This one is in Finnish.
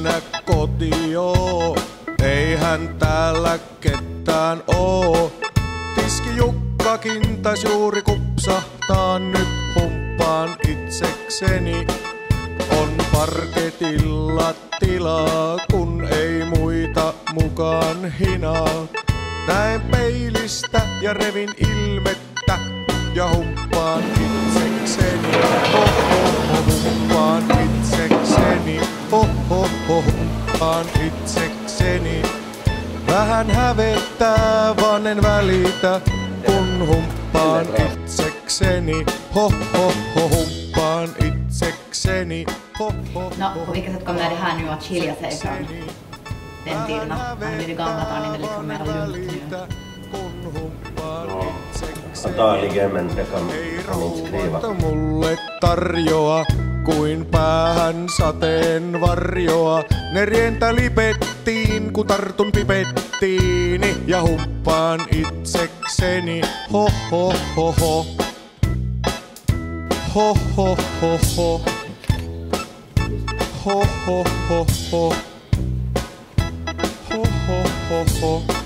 mennä kotioon. Eihän täällä ketään oo. Tiski Jukkakin tais juuri kupsahtaa, nyt humppaan itsekseni. On parketilla tilaa, kun ei muita mukaan hinaa. Näen peilistä ja revin ilmettä ja humppaan itsekseni. Ho ho ho, humppaan itsekseni. Ho ho ho, humppaan itsekseni. Vähän hävettää, vaan en välitä, kun humppaan itsekseni. Ho ho ho, humppaan itsekseni. Ho ho ho. No, på vilket sätt kommer det här nu att skilja sig från den tiden att man blivit gamla, tar ni det liksom mer lugnt nu? Antagligen, det kan man inte skriva. Mulle tarjoa kuin päähän sateen varjoa. Ne rientä lipettiin, kun tartun pipettiini ja humppaan itsekseni. Ho ho ho ho. Ho ho ho ho. Ho ho ho ho. Ho ho ho ho.